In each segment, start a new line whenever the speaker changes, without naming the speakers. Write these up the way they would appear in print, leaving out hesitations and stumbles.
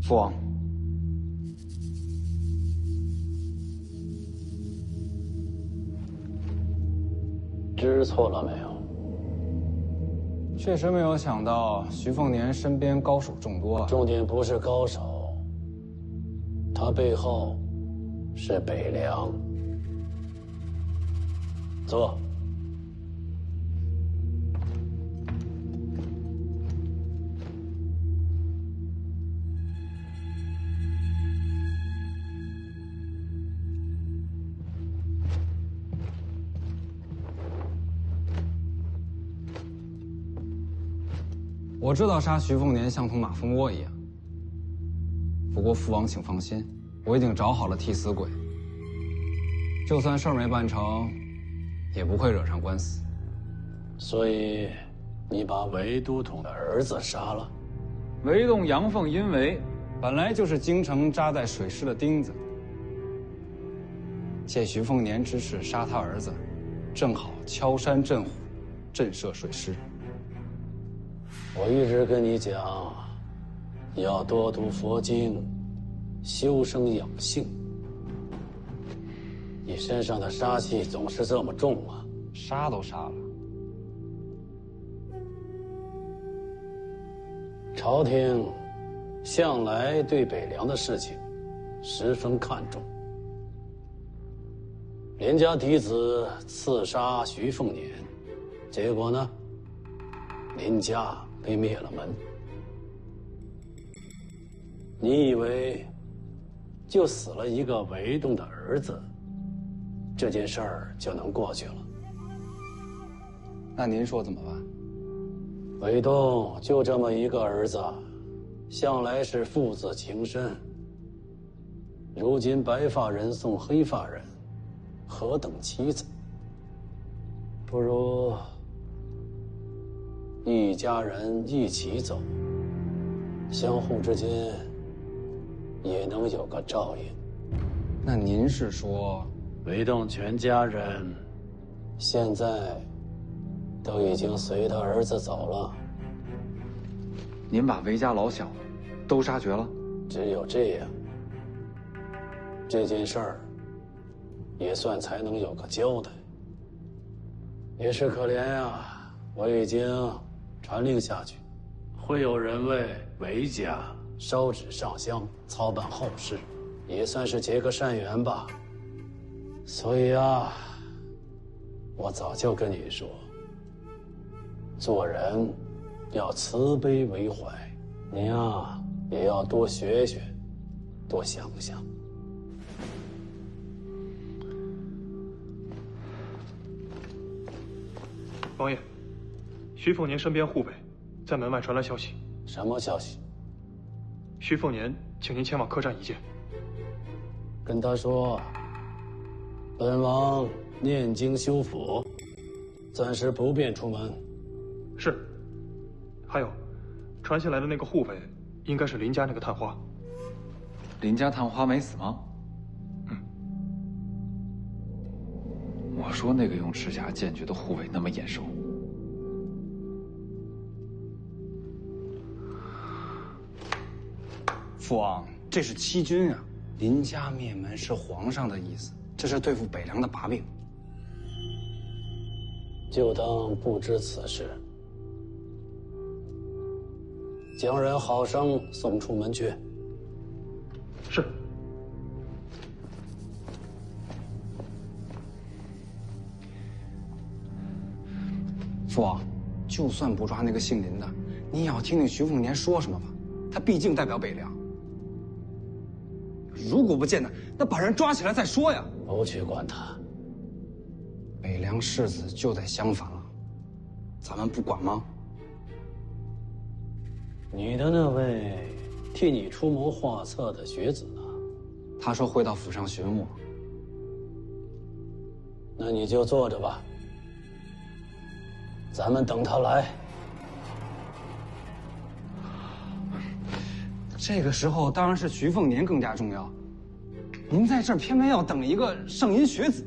父王，
知错了没有？
确实没有想到徐凤年身边高手众多啊。
重点不是高手，他背后是北凉。坐。
我知道杀徐凤年像同马蜂窝一样，不过父王请放心，我已经找好了替死鬼。就算事儿没办成，也不会惹上官司。
所以，你把韦都统的儿子杀了？
韦洞阳奉阴违，本来就是京城扎在水师的钉子。借徐凤年之势杀他儿子，正好敲山震虎，震慑水师。
我一直跟你讲，要多读佛经，修身养性。你身上的杀气总是这么重啊！
杀都杀了，
朝廷向来对北凉的事情十分看重。连家嫡子刺杀徐凤年，结果呢，林家被灭了门。你以为就死了一个韦洞的儿子，这件事儿就能过去了？
那您说怎么办？
韦洞就这么一个儿子，向来是父子情深。如今白发人送黑发人，何等凄惨！不如一家人一起走，相互之间也能有个照应。
那您是说，
韦洞全家人现在都已经随他儿子走了？
您把韦家老小都杀绝了？
只有这样，这件事儿也算才能有个交代。也是可怜呀，我已经传令下去，会有人为韦家烧纸上香，操办后事，也算是结个善缘吧。所以啊，我早就跟你说，做人要慈悲为怀，你呀也要多学学，多想想。
王爷，徐凤年身边护卫在门外传来消息。
什么消息？
徐凤年请您前往客栈一见。
跟他说，本王念经修佛，暂时不便出门。
是。还有，传下来的那个护卫，应该是林家那个探花。
林家探花没死吗？我说那个用赤甲剑诀的护卫那么眼熟。
父王，这是欺君啊！林家灭门是皇上的意思，这是对付北凉的把柄。
就当不知此事，将人好生送出门去。
是。
父王，就算不抓那个姓林的，你也要听听徐凤年说什么吧。他毕竟代表北凉。如果不见他，那把人抓起来再说呀。
不去管他。
北凉世子就在襄樊了，咱们不管吗？
你的那位替你出谋划策的学子呢？
他说会到府上寻我。
那你就坐着吧，咱们等他来。
这个时候当然是徐凤年更加重要。您在这儿偏偏要等一个圣阴学子。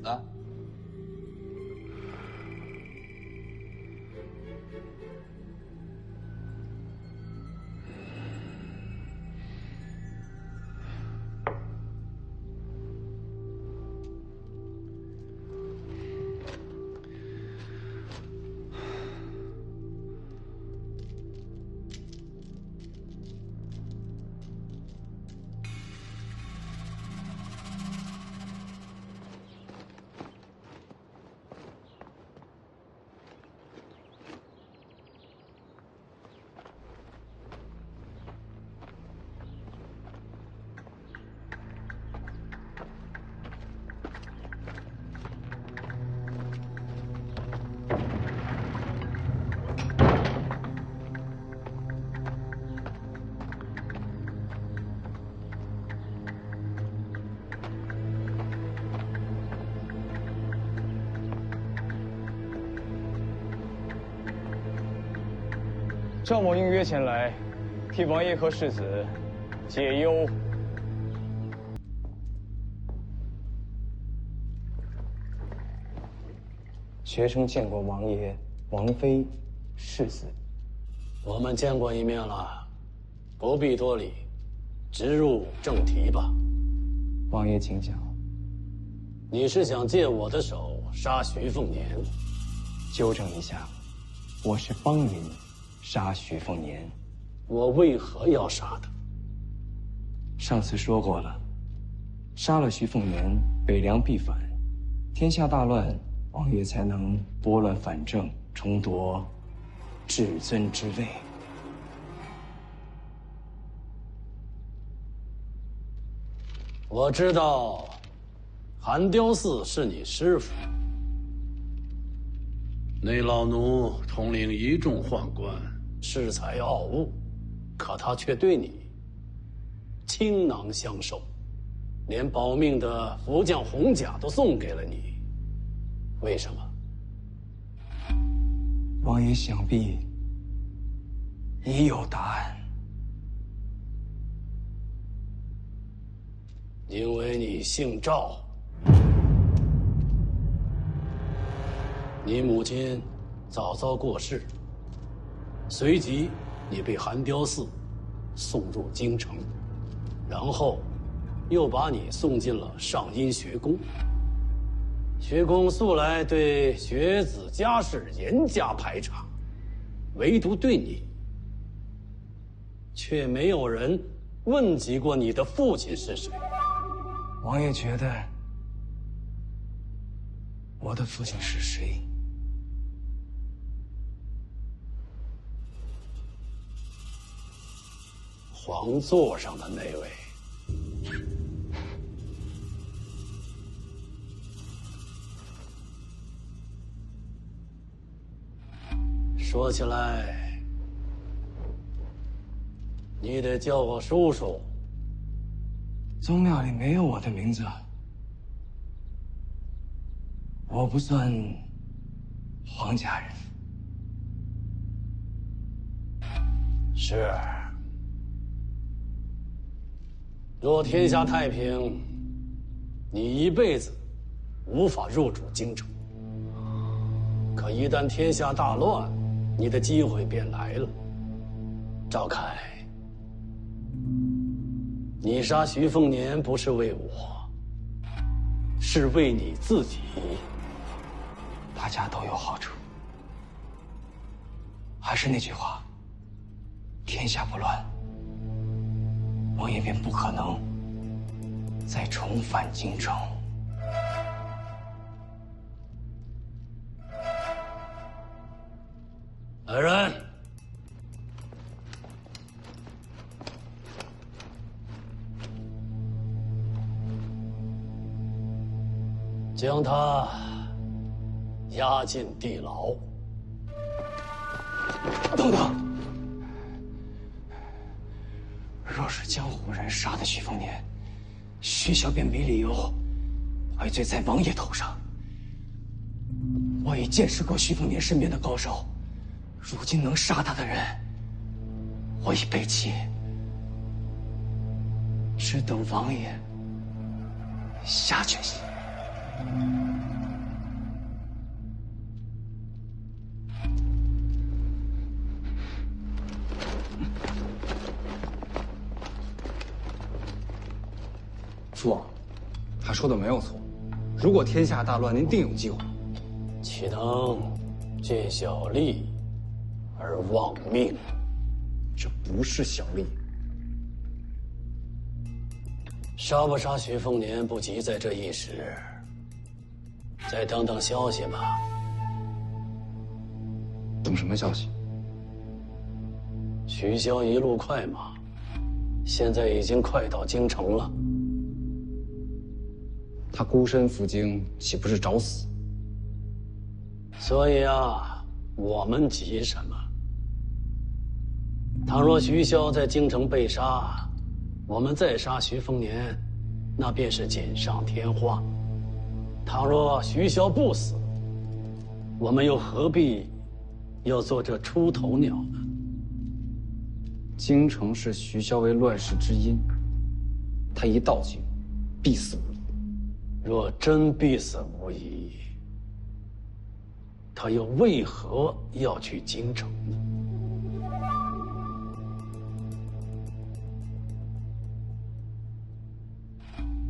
赵某应约前来，替王爷和世子解忧。学生见过王爷、王妃、世子。
我们见过一面了，不必多礼，直入正题吧。
王爷请讲。
你是想借我的手杀徐凤年？
纠正一下，我是帮您杀徐凤年。
我为何要杀他？
上次说过了，杀了徐凤年，北凉必反，天下大乱，王爷才能拨乱反正，重夺至尊之位。
我知道，寒雕寺是你师傅，那老奴统领一众宦官，恃才傲物，可他却对你倾囊相授，连保命的福将红甲都送给了你，为什么？
王爷想必已有答案。
因为你姓赵，你母亲早早过世，随即你被寒雕寺送入京城，然后又把你送进了上阴学宫。学宫素来对学子家世严加排查，唯独对你，却没有人问及过你的父亲是谁。
王爷觉得我的父亲是谁？
皇座上的那位。说起来，你得叫我叔叔。
宗庙里没有我的名字，我不算皇家人。
是。若天下太平，你一辈子无法入主京城。可一旦天下大乱，你的机会便来了。赵凯，你杀徐凤年不是为我，是为你自己。
大家都有好处。还是那句话，天下不乱，王爷便不可能再重返京城。
来人，将他押进地牢。
等等，若是江湖人杀的徐凤年，徐骁便没理由怪罪在王爷头上。我已见识过徐凤年身边的高手，如今能杀他的人，我已背弃，只等王爷下决心。
父王，他说的没有错。如果天下大乱，您定有机会。
岂能见小利而忘命？
这不是小利。
杀不杀徐凤年不急在这一时，再等等消息吧。
等什么消息？
徐骁一路快马，现在已经快到京城了。
他孤身赴京，岂不是找死？
所以啊，我们急什么？倘若徐骁在京城被杀，我们再杀徐凤年，那便是锦上添花。倘若徐骁不死，我们又何必要做这出头鸟呢？
京城是徐骁为乱世之因，他一到京，必死无疑。
若真必死无疑，他又为何要去京城呢？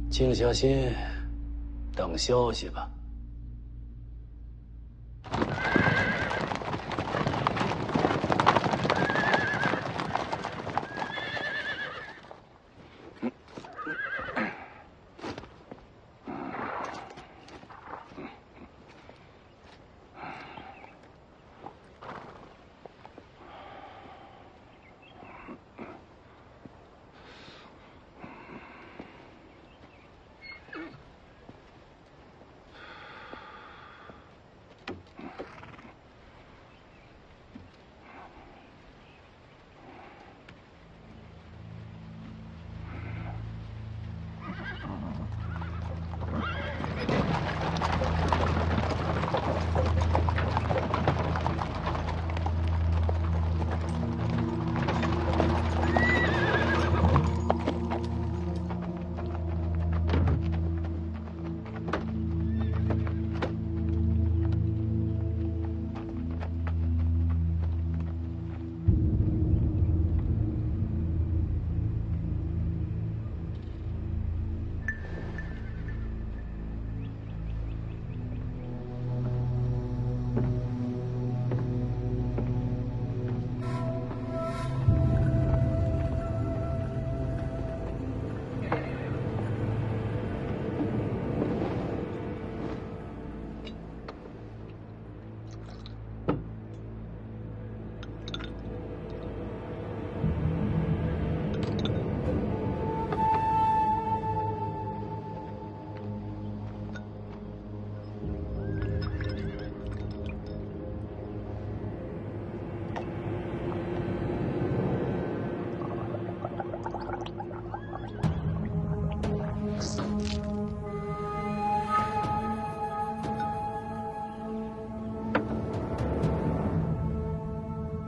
静下心，等消息吧。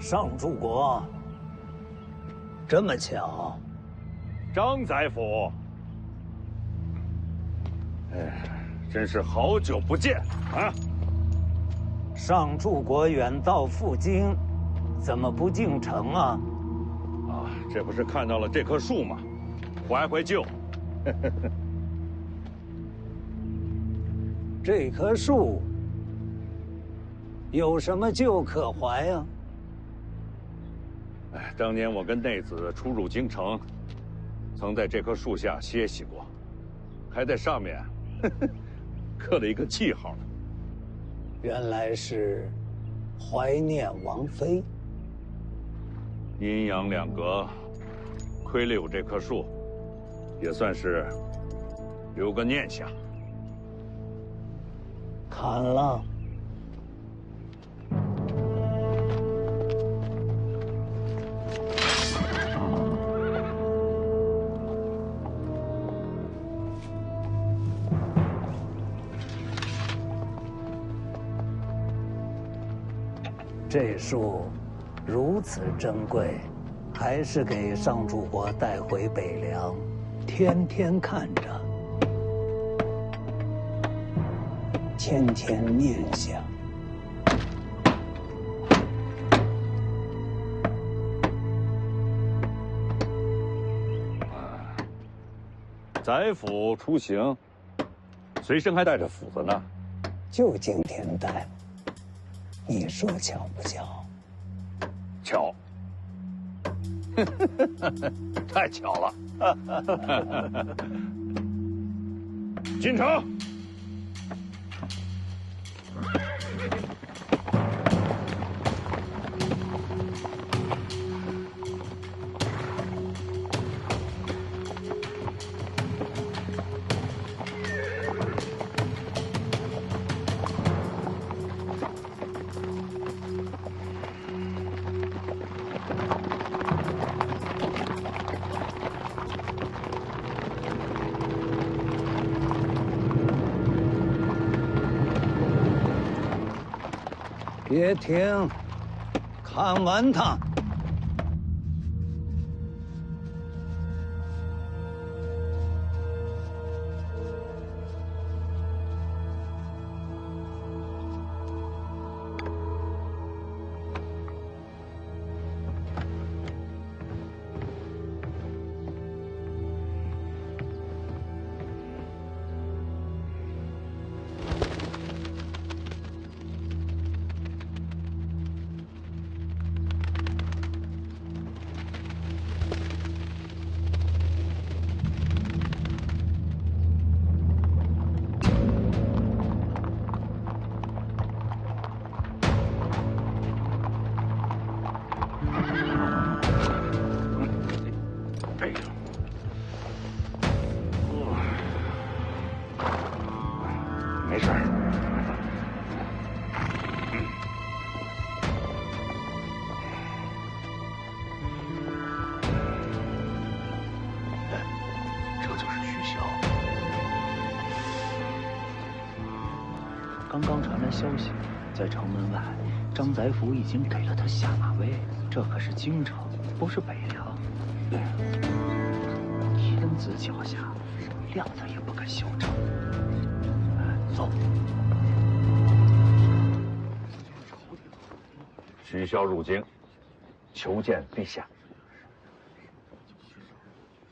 上柱国，这么巧，
张宰辅，真是好久不见啊！
上柱国远道赴京，怎么不进城啊？
啊，这不是看到了这棵树吗？怀怀旧。
这棵树有什么旧可怀呀？
哎，当年我跟内子出入京城，曾在这棵树下歇息过，还在上面刻了一个记号呢。
原来是怀念王妃。
阴阳两隔，亏了有这棵树，也算是留个念想。
砍了。这树如此珍贵，还是给上柱国带回北凉，天天看着，天天念想。
宰辅出行，随身还带着斧子呢。
就今天带。你说巧不巧？
巧，太巧了。进城。
别停，看完它。
刚刚传来消息，在城门外，张载甫已经给了他下马威。这可是京城，不是北凉。天子脚下，料子也不敢嚣张。走。
徐骁入京，求见陛下。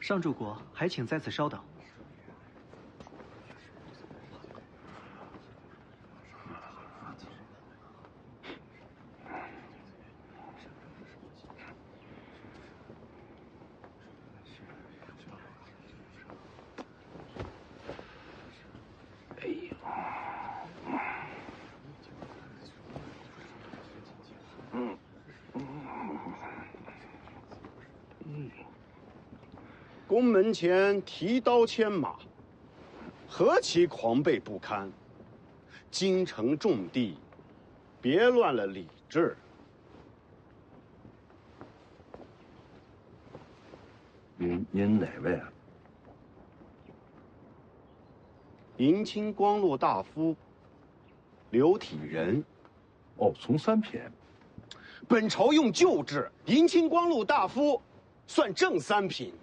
上柱国，还请在此稍等。
宫门前提刀牵马，何其狂悖不堪！京城重地，别乱了礼制。
您哪位啊？
迎亲光禄大夫刘体仁。
哦，从三品。
本朝用旧制，迎亲光禄大夫算正三品。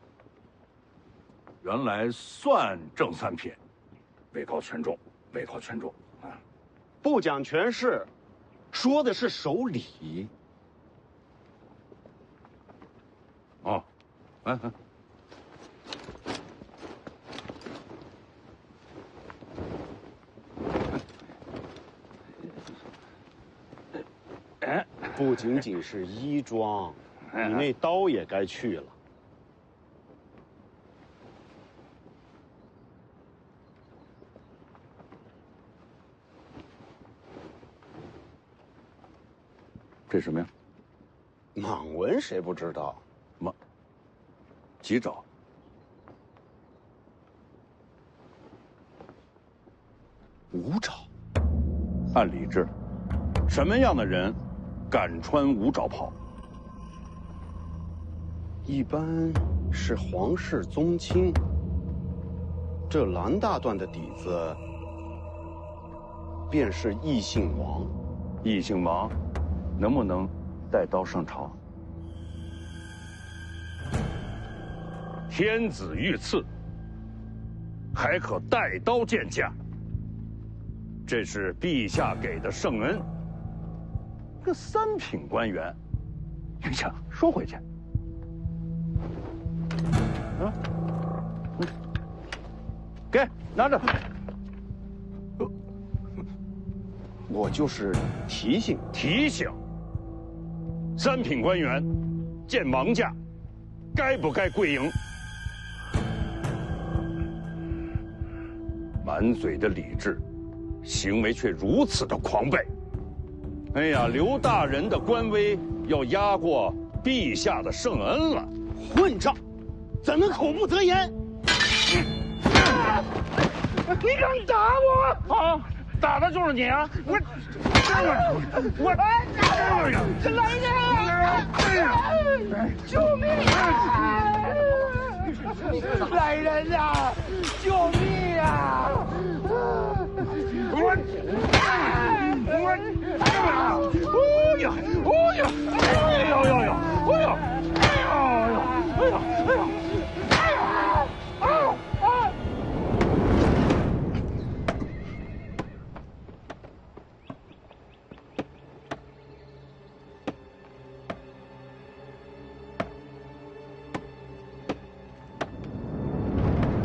原来算正三品，位高权重，位高权重啊！
不讲权势，说的是守礼。
哦，来。
不仅仅是衣装，你那刀也该去了。
这什么呀？
蟒纹谁不知道？
几爪？
五爪。
按礼制，什么样的人敢穿五爪袍？
一般是皇室宗亲。这蓝大段的底子，便是异姓王。
异姓王能不能带刀上朝？天子御赐，还可带刀见驾。这是陛下给的圣恩。个三品官员，云香收回去。给拿着。
我就是提醒。
三品官员见王驾，该不该跪迎？满嘴的礼制，行为却如此的狂悖。哎呀，刘大人的官威要压过陛下的圣恩了。
混账，怎能口不择言？
你敢打我啊！打的就是你啊！我，
救命啊！来人呐！救命啊！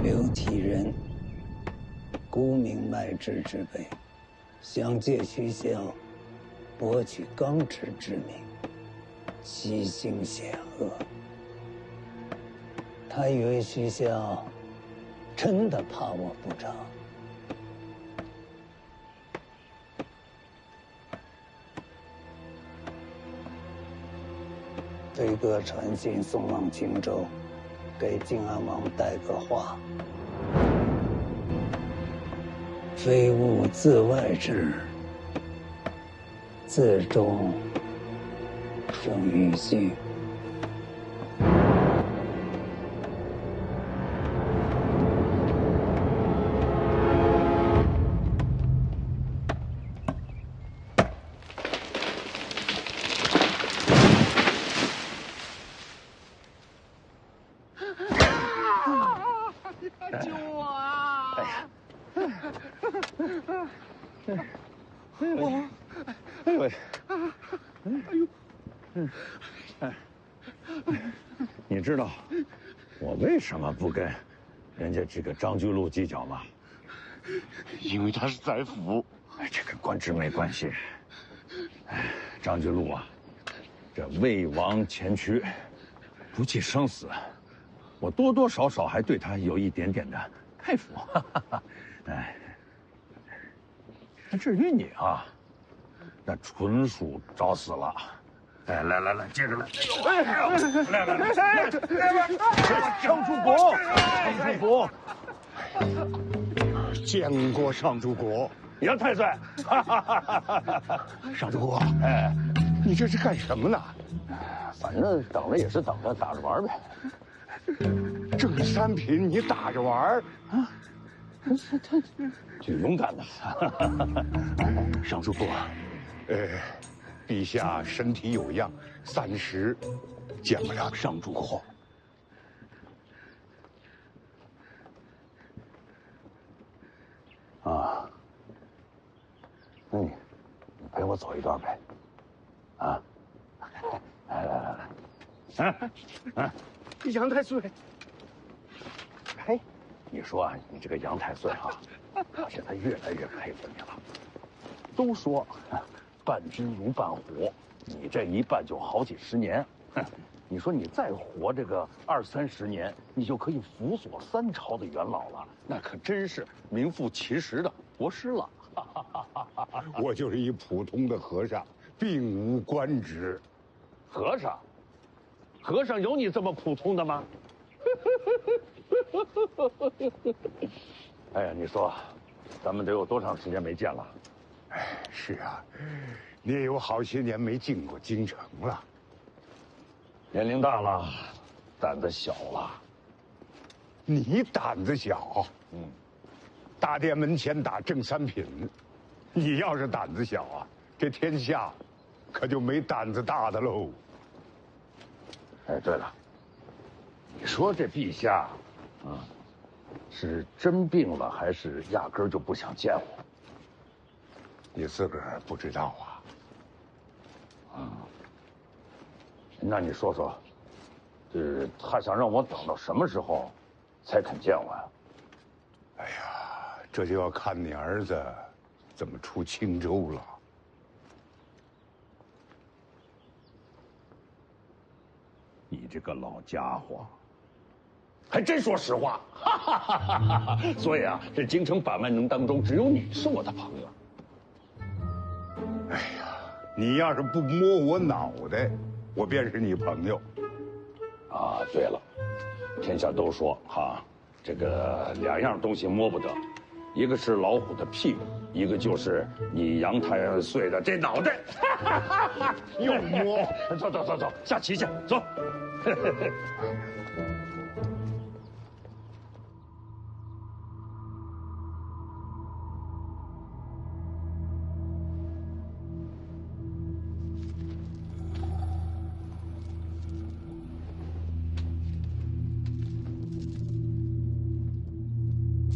刘体仁，孤名脉之之辈，想借徐骁博取刚直之名，其行险恶。他以为徐骁真的怕我不成？飞鸽传信送往荆州，给靖安王带个话：非物自外之，自中生于心。
救我啊！哎呀！
哎呦！你知道我为什么不跟人家这个张居禄计较吗？
因为他是宰辅。
哎，这跟官职没关系。哎，张居禄啊，这为王前驱，不计生死，我多多少少还对他有一点点的佩服。哎，那至于你啊，那纯属找死了。哎，来，接着来！来，上主国，上主国，
见过上主国，
杨太岁。
上主国，哎，你这是干什么呢？
反正等着也是等着，打着玩呗。
郑三品，你打着玩啊？
他挺勇敢的。
上主国，陛下身体有恙，暂时见不了上主国。
啊，那你陪我走一段呗？啊，来，
杨太岁，
嘿，你说啊，你这个杨太岁啊，我现在越来越佩服你了。都说伴君如伴虎，你这一伴就好几十年。你说你再活这个20-30年，你就可以辅佐3朝的元老了，那可真是名副其实的国师了。
我就是一普通的和尚，并无官职。
和尚有你这么普通的吗？哎呀，你说，咱们得有多长时间没见了？
哎，是啊，你也有好些年没进过京城了。
年龄大了，胆子小了。
你胆子小？大殿门前打郑三品，你要是胆子小啊，这天下可就没胆子大的喽。
哎，对了，你说这陛下，是真病了，还是压根儿就不想见我？
你自个儿不知道啊？
那你说说，他想让我等到什么时候才肯见我呀？
哎呀，这就要看你儿子怎么出青州了。
你这个老家伙，还真说实话。所以啊，这京城百万人当中，只有你是我的朋友。
哎呀，你要是不摸我脑袋，我便是你朋友。
啊，对了，天下都说这个2样东西摸不得，一个是老虎的屁股，一个就是你杨太岁的这脑袋。
又摸，
走，下棋去，走。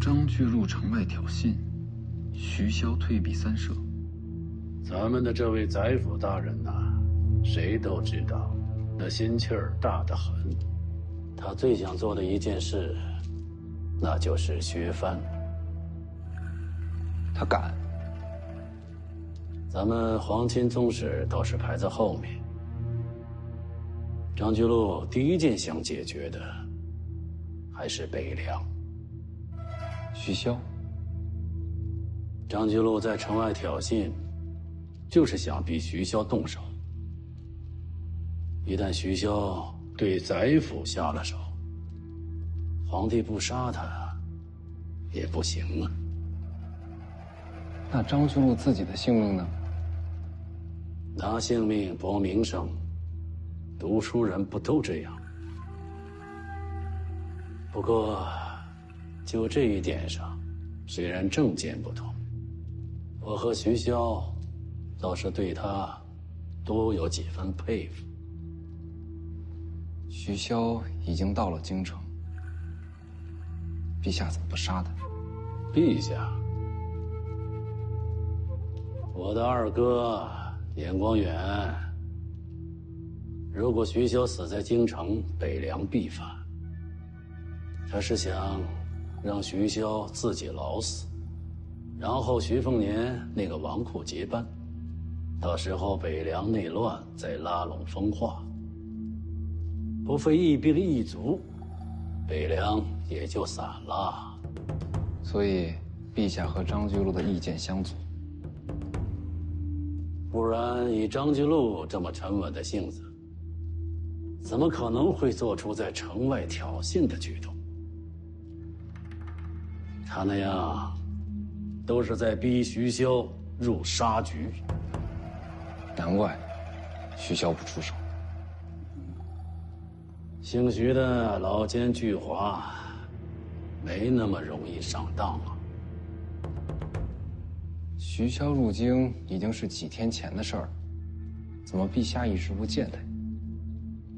张居入城外挑衅，徐骁退避3舍。
咱们的这位宰辅大人呐，谁都知道，那心气儿大得很。他最想做的一件事，那就是削藩。
他敢？
咱们皇亲宗室倒是排在后面。张居禄第一件想解决的，还是北凉。
徐骁，
张居禄在城外挑衅，就是想逼徐骁动手。一旦徐骁对宰辅下了手，皇帝不杀他也不行啊。
那张居禄自己的性命呢？
拿性命搏名声，读书人不都这样？不过，就这一点上，虽然政见不同，我和徐骁倒是对他多有几分佩服。
徐骁已经到了京城，陛下怎么不杀他？
陛下，我的二哥严光远，如果徐骁死在京城，北凉必反。他是想让徐骁自己老死，然后徐凤年那个纨绔接班，到时候北凉内乱再拉拢风化，不费一兵一卒，北凉也就散了。
所以，陛下和张居禄的意见相左。
不然，以张居禄这么沉稳的性子，怎么可能会做出在城外挑衅的举动？他那样，都是在逼徐骁入杀局。
难怪，徐骁不出手。
姓徐的老奸巨猾，没那么容易上当啊。
徐骁入京已经是几天前的事儿，怎么陛下一直不见他？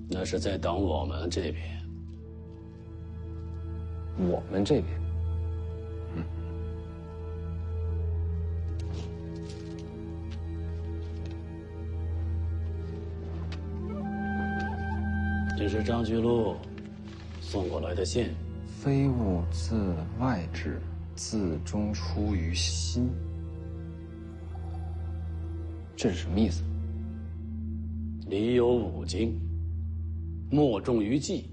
那是在等我们这边。
我们这边。
这是张居禄送过来的信。
非物自外至，自中出于心。这是什么意思？
礼有五经，莫重于祭。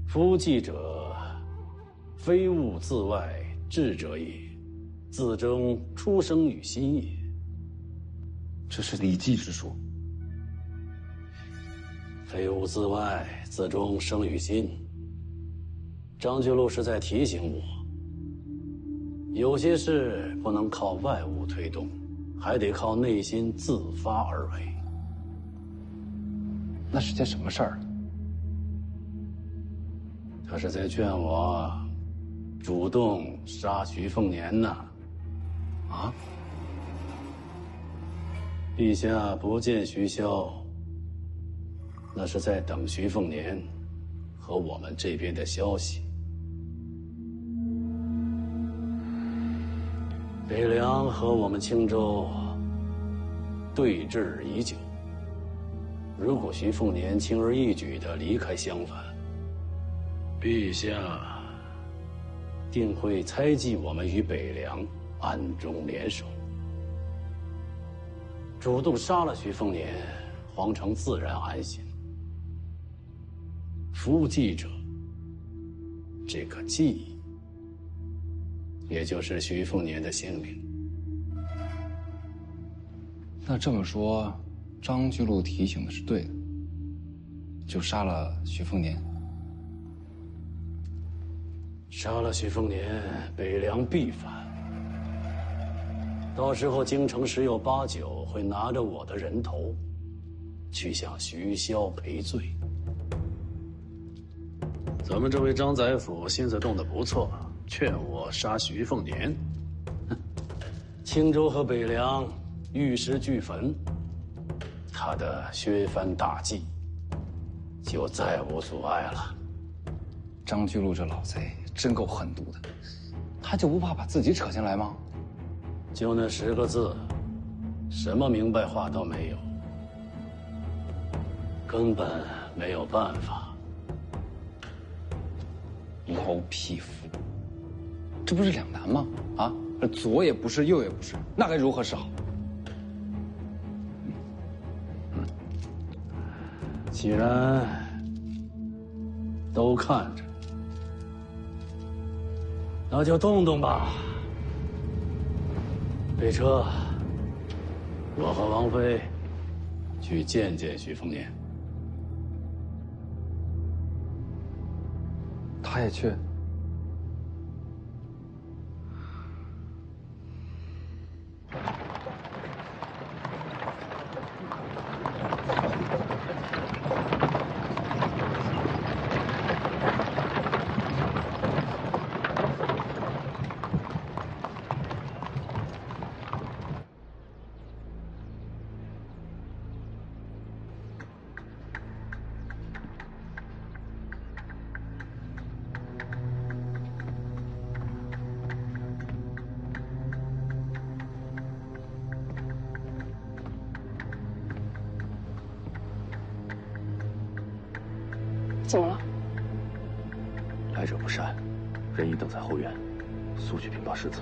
夫祭者，非物自外至者也，自中出生于心也。
这是《礼记》之说。
非物自外，自中生于心。张居禄是在提醒我，有些事不能靠外物推动，还得靠内心自发而为。
那是件什么事儿？
他是在劝我主动杀徐凤年呢。
啊？
陛下不见徐骁，那是在等徐凤年和我们这边的消息。北凉和我们青州对峙已久，如果徐凤年轻而易举地离开襄樊，陛下定会猜忌我们与北凉暗中联手，主动杀了徐凤年，皇城自然安心。夫祭者，这个祭，也就是徐凤年的性命。
那这么说，张居禄提醒的是对的，就杀了徐凤年。
杀了徐凤年，北凉必反。到时候京城十有八九会拿着我的人头，去向徐骁赔罪。咱们这位张宰辅心思动得不错，劝我杀徐凤年。青州和北凉玉石俱焚，他的削藩大计就再无阻碍了。
张居禄这老贼真够狠毒的，他就不怕把自己扯进来吗？
就那10个字，什么明白话都没有，根本没有办法。
老匹夫，这不是两难吗？啊，左也不是，右也不是，那该如何是好？
既然都看着，那就动动吧。备车，我和王妃去见见徐凤年。
他也去。
怎么了？
来者不善，人已等在后院，速去禀报世子。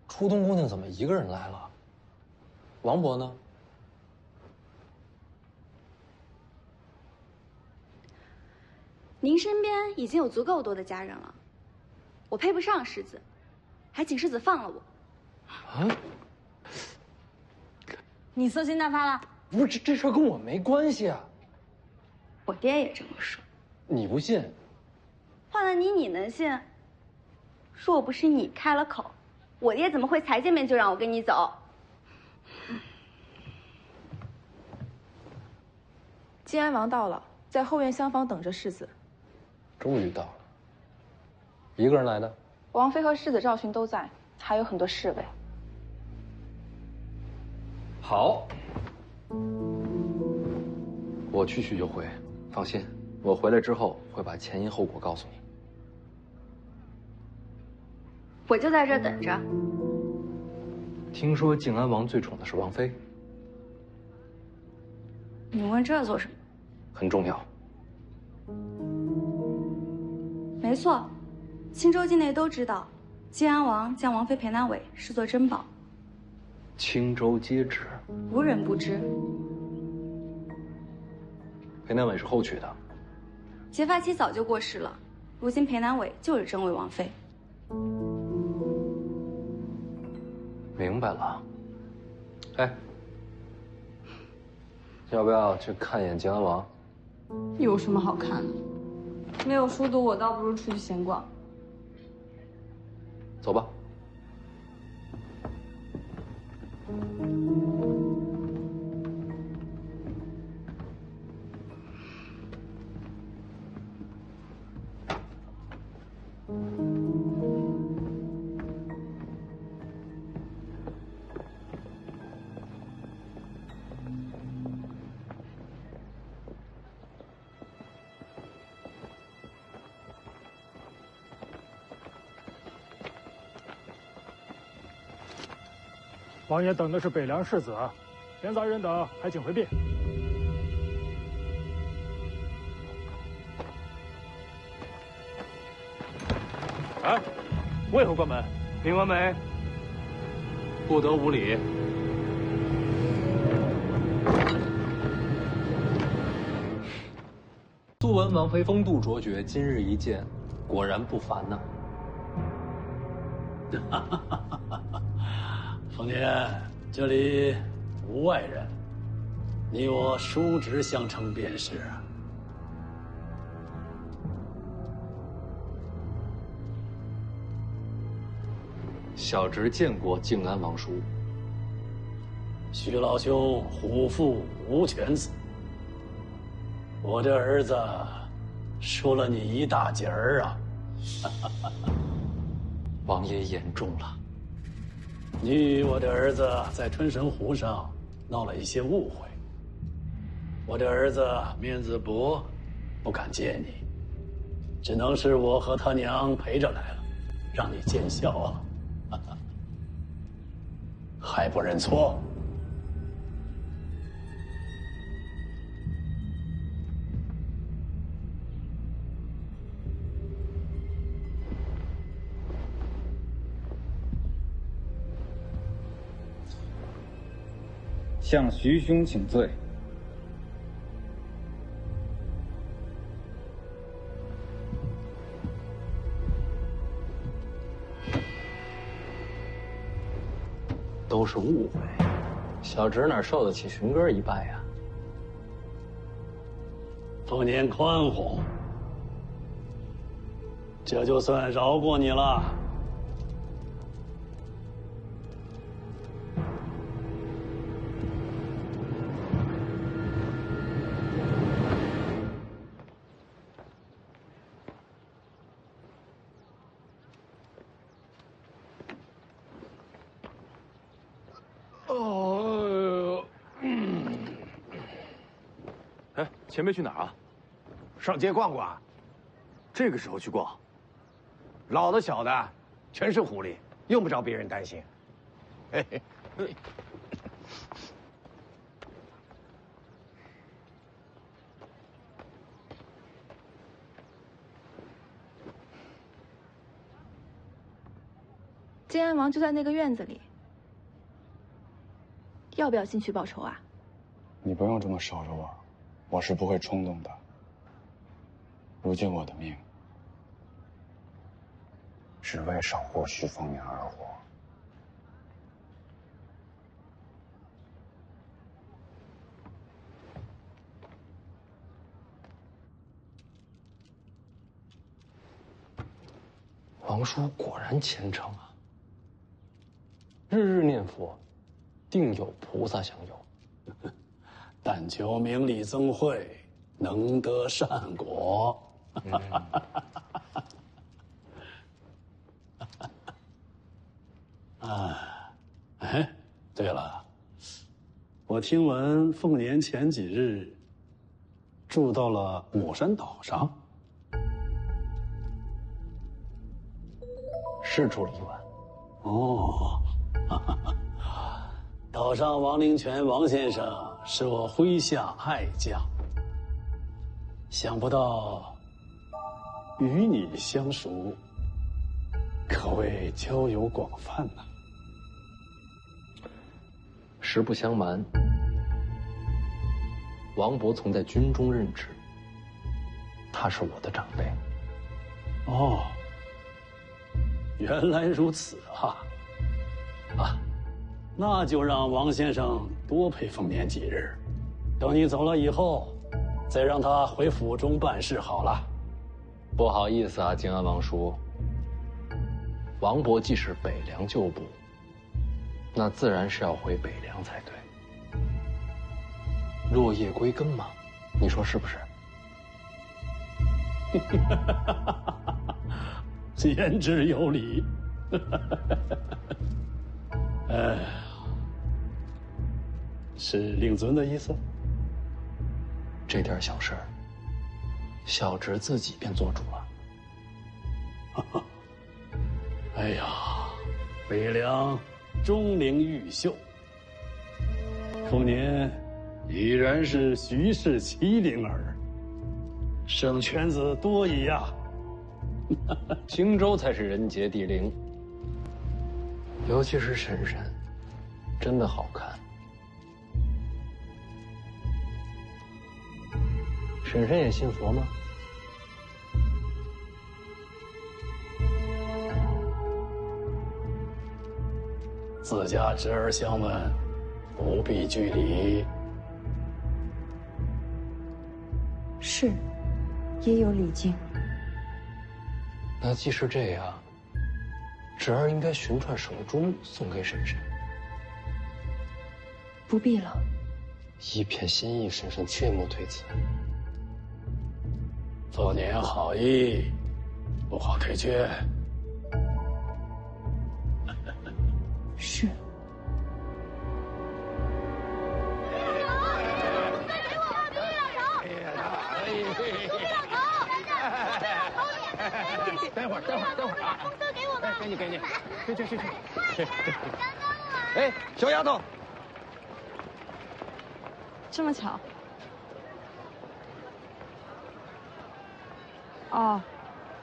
初冬姑娘怎么一个人来了？王伯呢？
您身边已经有足够多的家人了，我配不上世子，还请世子放了我。
啊！
你色心大发了？
不是，这事跟我没关系啊。
我爹也这么说。
你不信？
换了你能信？若不是你开了口，我爹怎么会才见面就让我跟你走？
晋安王到了，在后院厢房等着世子。
终于到了。一个人来的？
王妃和世子赵巡都在，还有很多侍卫。
好，我去就回，放心，我回来之后会把前因后果告诉你。
我就在这儿等着。
听说靖安王最宠的是王妃，
你问这做什么？
很重要。
没错，青州境内都知道，晋安王将王妃裴南伟视作珍宝，
青州皆知，
无人不知。
裴南伟是后娶的，
结发妻早就过世了，如今裴南伟就是真伪王妃。
明白了。哎，要不要去看一眼靖安王？
有什么好看的？没有书读，我倒不如出去闲逛。
走吧。
王爷等的是北凉世子，闲杂人等，还请回避。哎，为何关门？
禀完美，不得无礼。
素闻王妃风度卓绝，今日一见，果然不凡呐。
丰年，这里无外人，你我叔侄相称便是。
小侄见过靖安王叔。
徐老兄虎父无犬子，我这儿子输了你一大截儿啊！
王爷言重了。
你与我的儿子在春神湖上闹了一些误会，我的儿子面子薄，不敢见你，只能是我和他娘陪着来了，让你见笑啊！还不认错？
向徐兄请罪。
都是误会，小侄哪受得起荀哥一拜呀？
丰年宽宏，这就算饶过你了。
哎，前辈去哪儿啊？
上街逛逛。
这个时候去逛？
老的小的，全是狐狸，用不着别人担心。嘿嘿。
金安王就在那个院子里，要不要进去报仇啊？
你不用这么守着我，我是不会冲动的。如今我的命只为守护徐凤年而活。
王叔果然虔诚啊，日日念佛，定有菩萨相佑。
但求明理增慧，能得善果。哎，对了，我听闻凤年前几日住到了母山岛上，
是住了一晚。
哦，岛上王灵泉王先生是我麾下爱将，想不到与你相熟，可谓交友广泛呐。
实不相瞒，王伯从在军中任职，他是我的长辈。
哦，原来如此啊！那就让王先生多陪凤年几日，等你走了以后，再让他回府中办事好了。
不好意思啊，靖安王叔，王伯既是北凉旧部，那自然是要回北凉才对。落叶归根嘛，你说是不是？
言之有理。是令尊的意思？
这点小事儿，小侄自己便做主了。
哎呀，北凉钟灵毓秀，凤年已然是徐氏麒麟儿，生犬子多矣呀。
荆州才是人杰地灵，尤其是婶婶，真的好看。婶婶也信佛吗？
自家侄儿相问，不必拘礼。
是，也有礼敬。
那既是这样，侄儿应该寻串手珠送给婶婶。
不必了。
一片心意，婶婶切莫推辞。
凤年好意，不好推却。
是。
待会儿啊！
红色给我们，
给你，去。哎，小丫头，
这么巧？哦，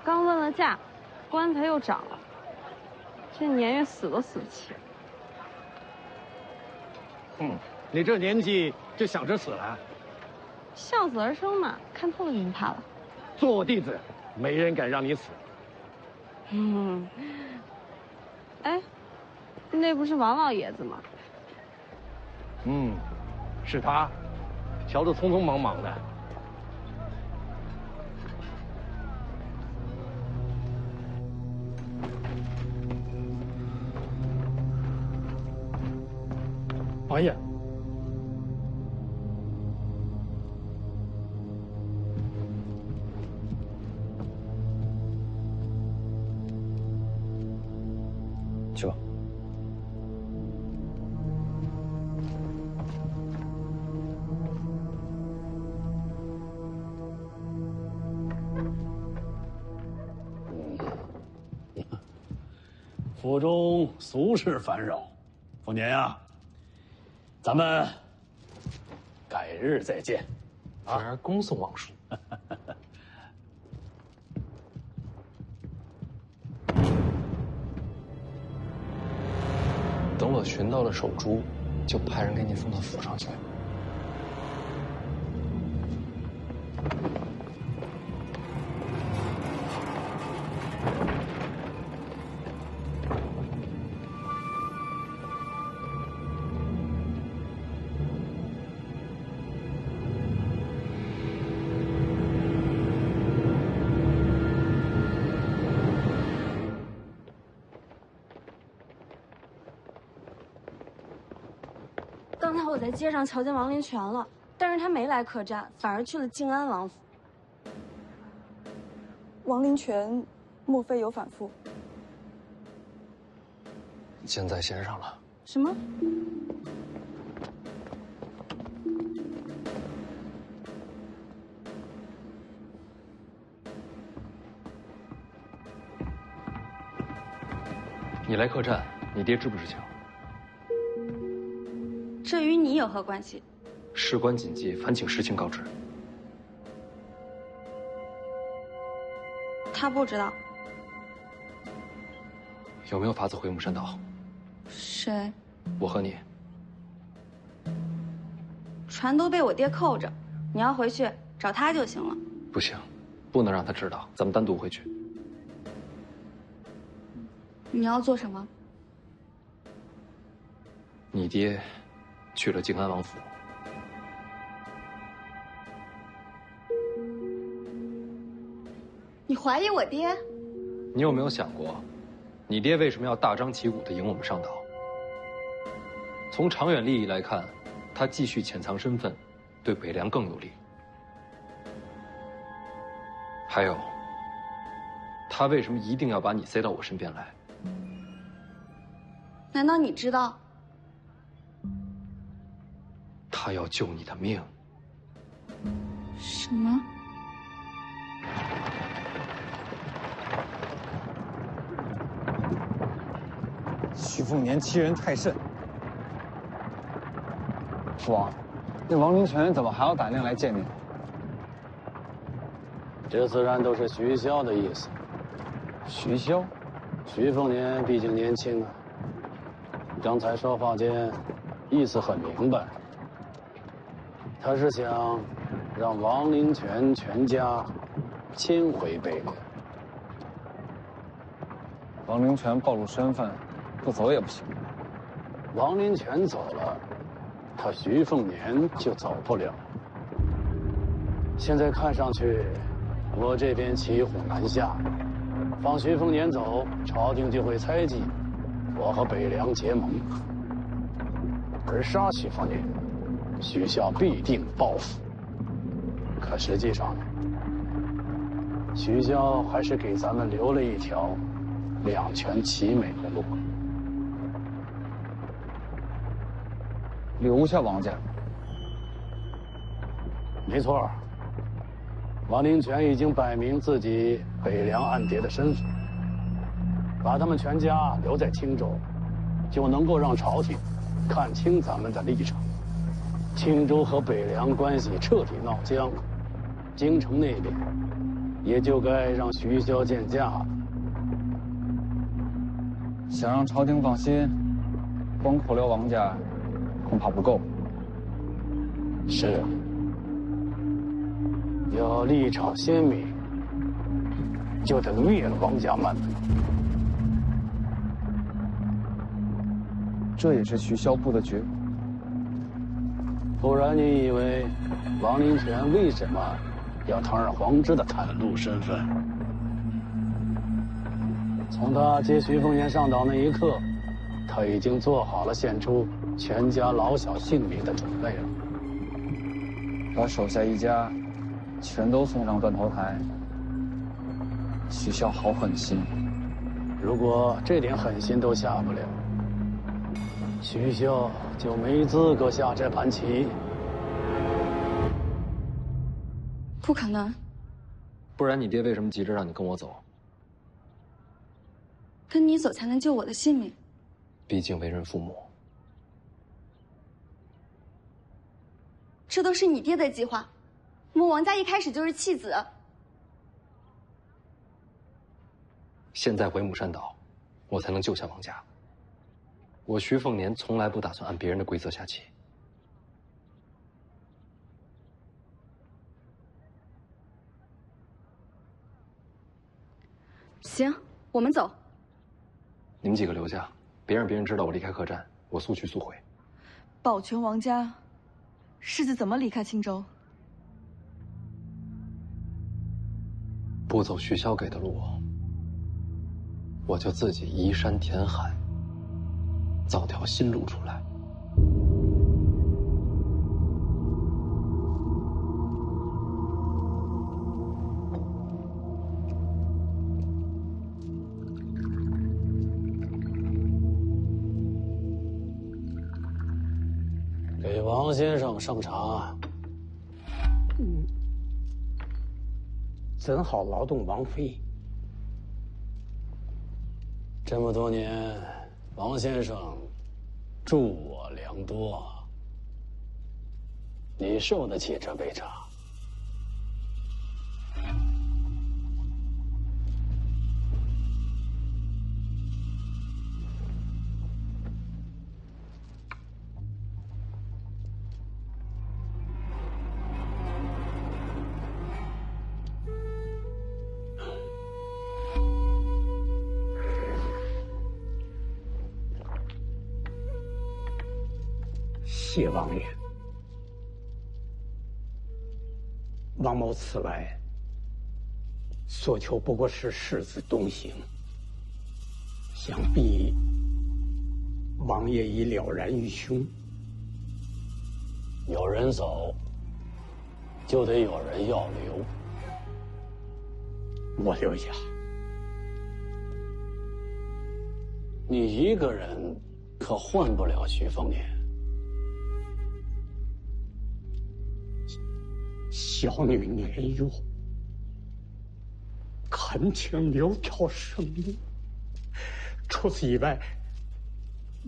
刚问了价，棺材又涨了，这年月死都死不起。
你这年纪就想着死了？
孝子而生嘛，看透了就不怕了。
做我弟子，没人敢让你死。
哎，那不是王老爷子吗？
是他，瞧着匆匆忙忙的。
王爷，
去吧。
府中俗事烦扰，丰年呀，咱们改日再见。
主儿恭送王叔。等我寻到了守株，就派人给你送到府上去。
刚才我在街上瞧见王林泉了，但是他没来客栈，反而去了静安王府。
王林泉，莫非有反复？
箭在弦上了。
什么？
你来客栈，你爹知不知情？
这与你有何关系？
事关紧急，烦请实情告知。
他不知道。
有没有法子回母山岛？
谁？
我和你。
船都被我爹扣着，你要回去找他就行了。
不行，不能让他知道，咱们单独回去。
你要做什么？
你爹去了静安王府。
你怀疑我爹？
你有没有想过，你爹为什么要大张旗鼓地迎我们上岛？从长远利益来看，他继续潜藏身份，对北凉更有利。还有，他为什么一定要把你塞到我身边来？
难道你知道？
他要救你的命。
什么？
徐凤年欺人太甚。父王，那王林泉怎么还要打量来见您？
这自然都是徐骁的意思。
徐骁？
徐凤年毕竟年轻啊。刚才说话间，意思很明白。他是想让王林泉全家迁回北凉。
王林泉暴露身份，不走也不行。
王林泉走了，他徐凤年就走不了。现在看上去，我这边骑虎难下，放徐凤年走，朝廷就会猜忌我和北凉结盟；而杀徐凤年，徐骁必定报复。可实际上，徐骁还是给咱们留了一条两全其美的路。
留下王家。
没错，王林泉已经摆明自己北凉暗谍的身份，把他们全家留在青州，就能够让朝廷看清咱们的立场。青州和北凉关系彻底闹僵，京城那边也就该让徐骁见驾了。
想让朝廷放心，光扣留王家恐怕不够。
是，要立场鲜明，就得灭了王家蛮族。
这也是徐骁布的局。
不然你以为王林泉为什么要堂而皇之的袒露身份？从他接徐凤年上岛那一刻，他已经做好了献出全家老小性命的准备了。
把手下一家全都送上断头台，徐骁好狠心。
如果这点狠心都下不了，徐骁就没资格下这盘棋。
不可能。
不然你爹为什么急着让你跟我走？
跟你走才能救我的性命。
毕竟为人父母，
这都是你爹的计划。我们王家一开始就是弃子。
现在回母山岛，我才能救下王家。我徐凤年从来不打算按别人的规则下棋。
行，我们走。
你们几个留下，别让别人知道我离开客栈，我速去速回。
保全王家，世子怎么离开青州？
不走徐骁给的路，我就自己移山填海，造条新路出来。
给王先生上茶。
怎好劳动王妃？
这么多年，王先生助我良多，你受得起这杯茶？
谢王爷，王某此来所求不过是世子东行，想必王爷已了然于胸。
有人走，就得有人要留。
我留下。
你一个人可换不了徐凤年。
小女年幼，恳请留条生路。除此以外，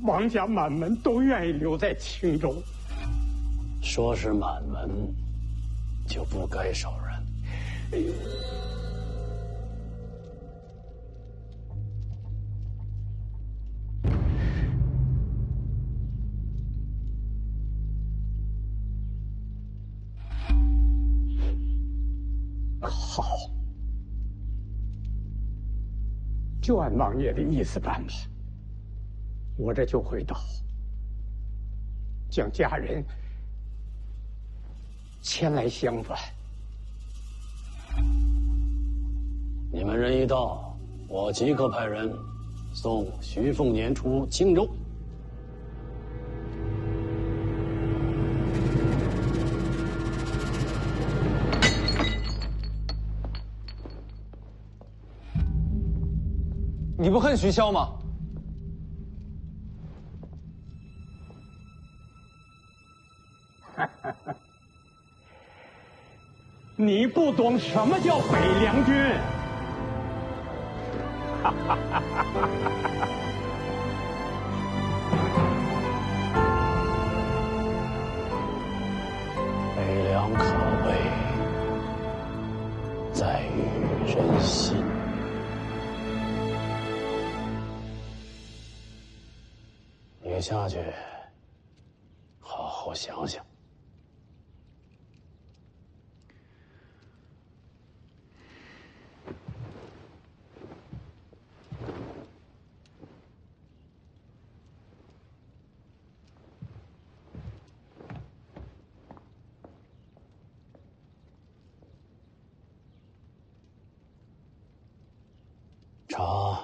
王家满门都愿意留在青州。
说是满门，就不该手软。哎呦！
好，就按王爷的意思办吧。我这就回岛，将家人前来相伴。
你们人一到，我即刻派人送徐凤年出青州。
你不恨徐骁吗？
你不懂什么叫北凉军。
北凉可畏，在于人心。你下去，好好想想。茶。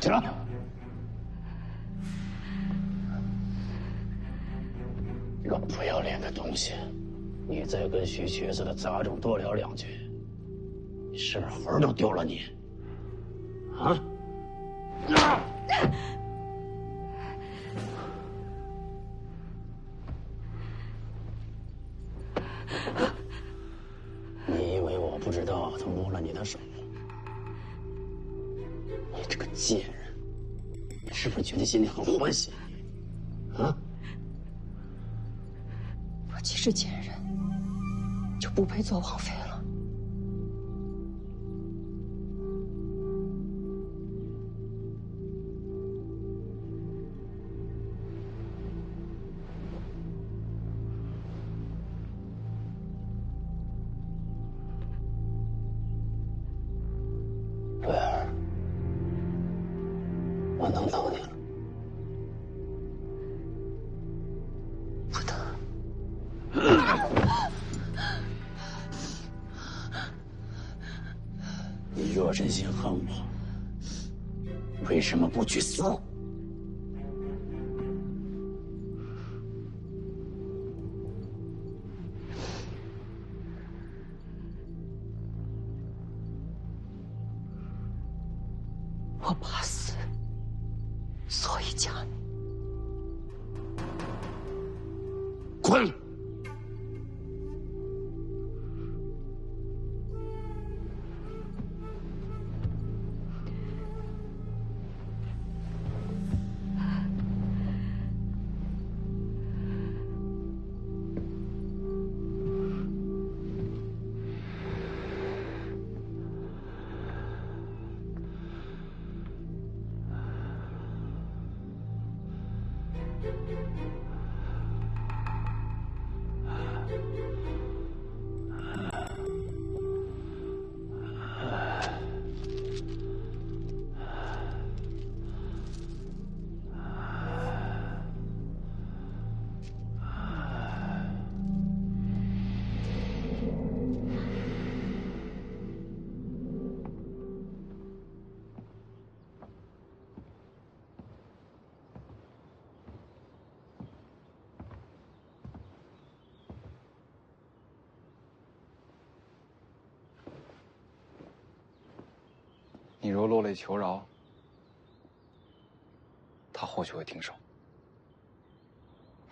起来！个不要脸的东西！你再跟徐瘸子的杂种多聊2句，身份都丢了你！啊！你以为我不知道他摸了你的手？你这个贱人，你是不是觉得心里很欢喜？啊？
我既是贱人，就不配做王妃了。
瑞儿，我能等你了。
不能。
你若真心恨我，为什么不去死？
我怕死，所以嫁你。
滚！
你若落泪求饶，他或许会停手。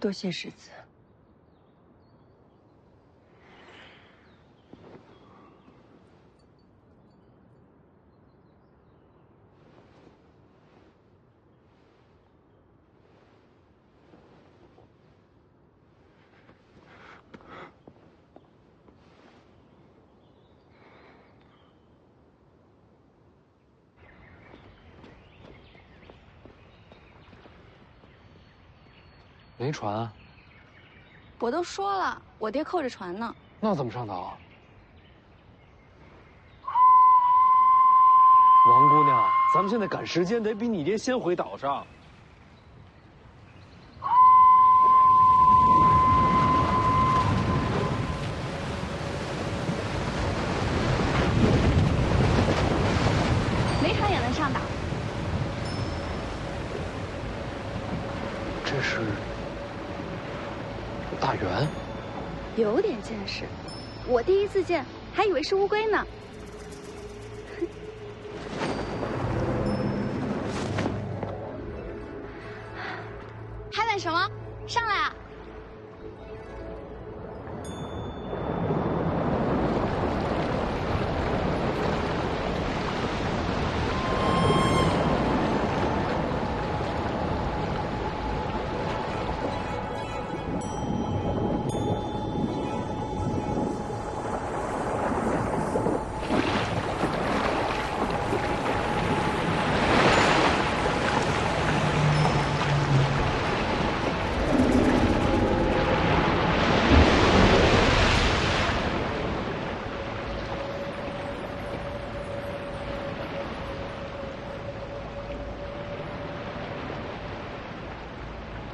多谢世子。
没船啊？
我都说了，我爹扣着船呢。
那怎么上岛啊？王姑娘，咱们现在赶时间，得比你爹先回岛上。
没船也能上岛。
这是大圆，
有点见识。我第一次见，还以为是乌龟呢。还等什么？上来啊！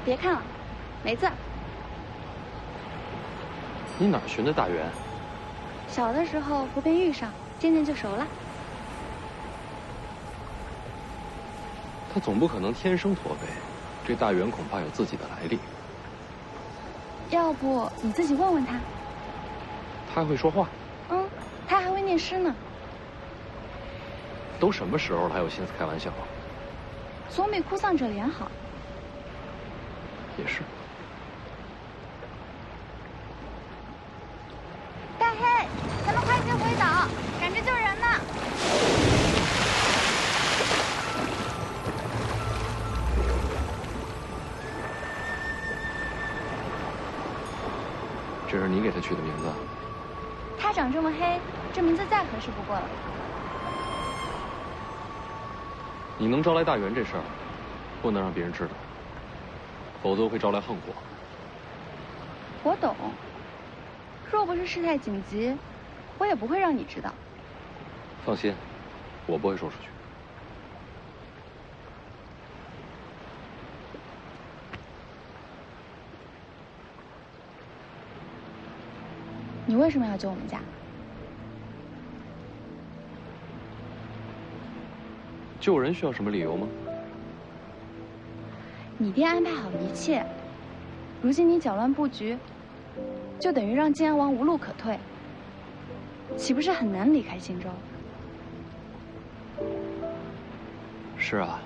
别看了，没字儿。
你哪儿学的大圆？
小的时候湖边遇上，渐渐就熟了。
他总不可能天生驼背，这大圆恐怕有自己的来历。
要不你自己问问他。
他还会说话？
嗯，他还会念诗呢。
都什么时候了，还有心思开玩笑？
总比哭丧着脸好。
也是。
大黑，咱们快些回岛，赶着救人呢。
这是你给他取的名字？
他长这么黑，这名字再合适不过了。
你能招来大员这事儿，不能让别人知道，否则会招来横祸。
我懂，若不是事态紧急，我也不会让你知道。
放心，我不会说出去。
你为什么要救我们家？
救人需要什么理由吗？
你爹安排好一切，如今你搅乱布局，就等于让靖安王无路可退，岂不是很难离开荆州？
是啊，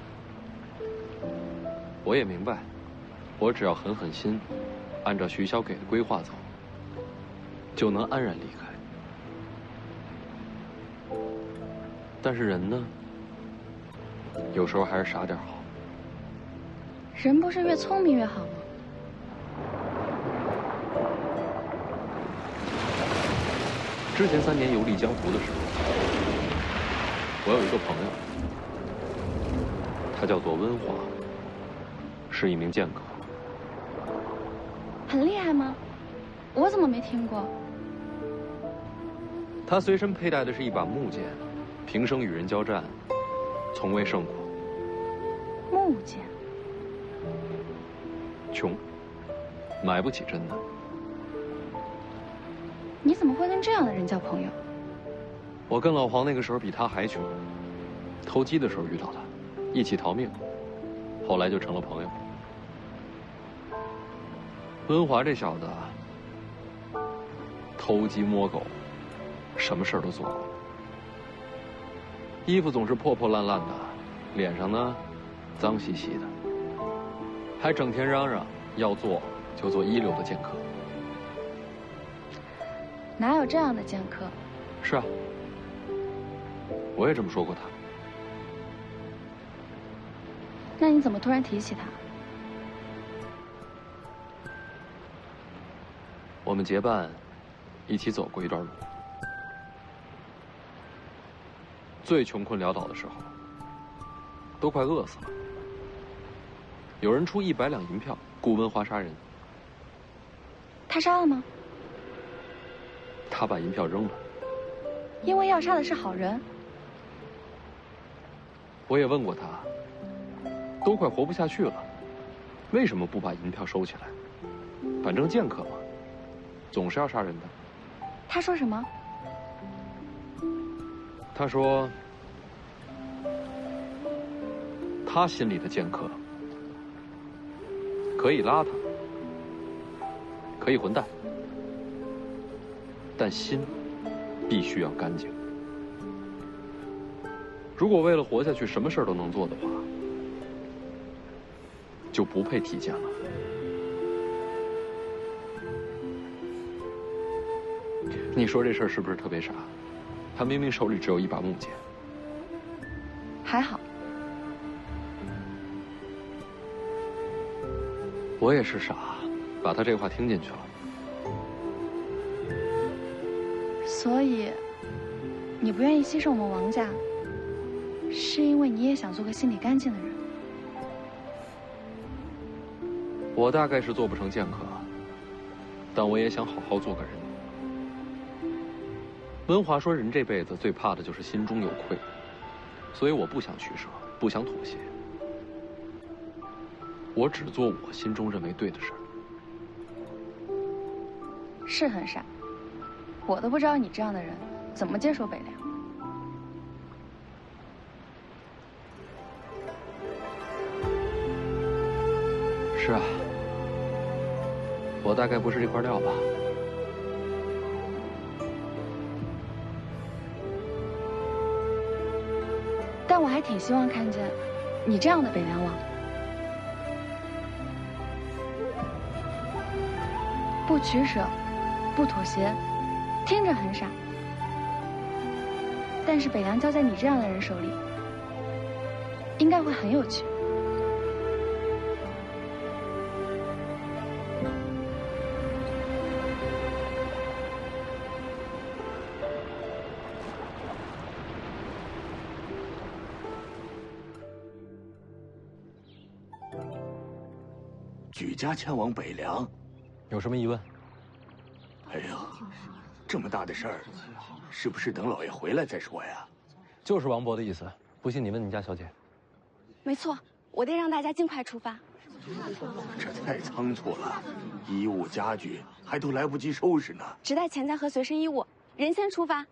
我也明白，我只要狠狠心，按照徐骁给的规划走，就能安然离开。但是人呢，有时候还是傻点好。
人不是越聪明越好吗？
之前3年游历江湖的时候，我有一个朋友，他叫做温华，是一名剑客。
很厉害吗？我怎么没听过？
他随身佩戴的是一把木剑，平生与人交战，从未胜过。
木剑。
穷，买不起真的。
你怎么会跟这样的人交朋友？
我跟老黄那个时候比他还穷，偷鸡的时候遇到他，一起逃命，后来就成了朋友。温华这小子，偷鸡摸狗，什么事儿都做过，衣服总是破破烂烂的，脸上呢，脏兮兮的。还整天嚷嚷要做就做一流的剑客。
哪有这样的剑客？
是啊，我也这么说过他。
那你怎么突然提起他？
我们结伴一起走过一段路，最穷困潦倒的时候，都快饿死了。有人出100两银票雇温华杀人，
他杀了吗？
他把银票扔了。
因为要杀的是好人。
我也问过他，都快活不下去了，为什么不把银票收起来？反正剑客嘛，总是要杀人的。
他说什么？
他说，他心里的剑客可以邋遢，可以混蛋，但心必须要干净。如果为了活下去什么事儿都能做的话，就不配提剑了。你说这事儿是不是特别傻？他明明手里只有一把木剑。
还好。
我也是傻，把他这话听进去了。
所以，你不愿意牺牲我们王家，是因为你也想做个心里干净的人。
我大概是做不成剑客，但我也想好好做个人。温华说，人这辈子最怕的就是心中有愧，所以我不想取舍，不想妥协。我只做我心中认为对的事儿。
是很傻，我都不知道你这样的人怎么接受北凉。
是啊，我大概不是这块料吧。
但我还挺希望看见你这样的北凉王，不取舍，不妥协，听着很傻，但是北凉交在你这样的人手里，应该会很有趣。
举家迁往北凉，
有什么疑问？
哎呀，这么大的事儿，是不是等老爷回来再说呀？
就是王伯的意思。不信你问你家小姐。
没错，我得让大家尽快出发。
这太仓促了，衣物家具还都来不及收拾呢。
只带钱财和随身衣物，人先出发，